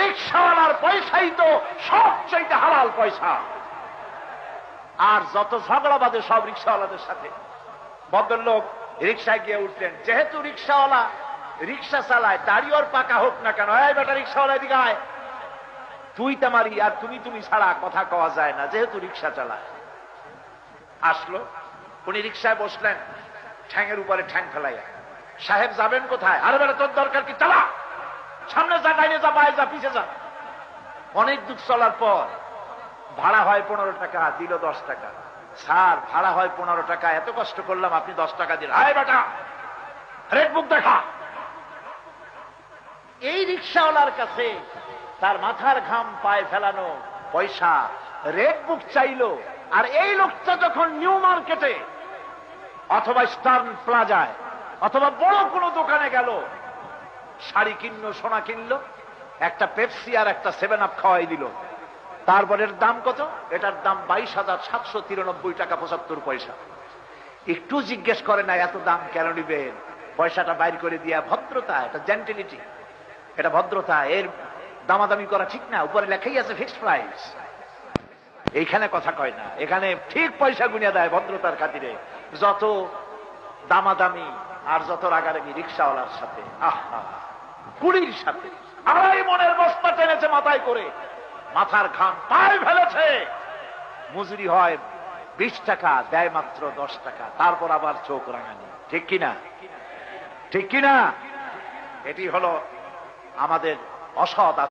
রিক্সাওয়ালার পয়সাই তো সবচেয়ে হালাল পয়সা। আর যত ঝগড়া বাজে সব রিক্সাওয়ালাদের সাথে। ভদ্রলোক রিক্সায় গিয়ে উঠলেন, যেহেতু রিক্সাওয়ালা রিক্সা চালায়, দাড়ি ওর পাকা হোক না কেন, এই বেটা রিক্সাওয়ালা এদিকে আয়, তুই তামারি আর তুমি ছাড়া কথা কওয়া যায় না, যেহেতু রিক্সা চালায়। আসলো, উনি রিক্সায় বসলেন, ঠ্যাঙের উপরে ঠ্যাং ফেলাইয়া, সাহেব যাবেন কোথায়? আরে বেটা তোর দরকার কি, চালা, সামনে যা, ডাইনে যা, বায়ে যা, পিছে যা। অনেক দূর চলার পর ভাড়া হয় 15 টাকা, দিল 10 টাকা। স্যার ভাড়া হয় 15 টাকা, এত কষ্ট করলাম আপনি 10 টাকা দিলেন। আয় বেটা রেড বুক দেখা। এই রিক্সাওয়ালার কাছে তার মাথার ঘাম পায়ে ফেলানো পয়সা, রেড বুক চাইলো। আর এই লোকটা যখন নিউ মার্কেটে অথবা স্টার্ন প্লাজায় অথবা বড় কোনো দোকানে গেল, শাড়ি কিনলো, সোনা কিনলো, একটা পেপসি আর একটা 7 আপ খাওয়াই দিল। তারপর এর দাম কত? এটার দাম 22,793 টাকা 75 পয়সা। একটু জিজ্ঞেস করে না এত দাম কেন নিবেন? পয়সাটা বাইর করে দিয়া, ভদ্রতা, এটা জেন্টিলিটি, এটা ভদ্রতা, এর দামাদামি করা ঠিক না। উপরে লেখাই আছে ফিক্সড প্রাইস। এইখানে কথা কয় না, এখানে ঠিক পয়সা গুনিয়ে দেয় ভদ্রতার খাতিরে। যত দামাদামি আর যত রাগারাগি রিক্সাওয়ালার সাথে, আহা, কুড়ির সাথে। আড়াই মনের বস্তা টেনেছে মাথায় করে, মাথার ঘাম পায়ে ফেলেছে। মজুরি হয় 20 টাকা, দেয় মাত্র 10 টাকা। তারপর আবার চোখ রাঙানি। ঠিক কিনা? ঠিক কিনা? এটি হলো আমাদের অসৎ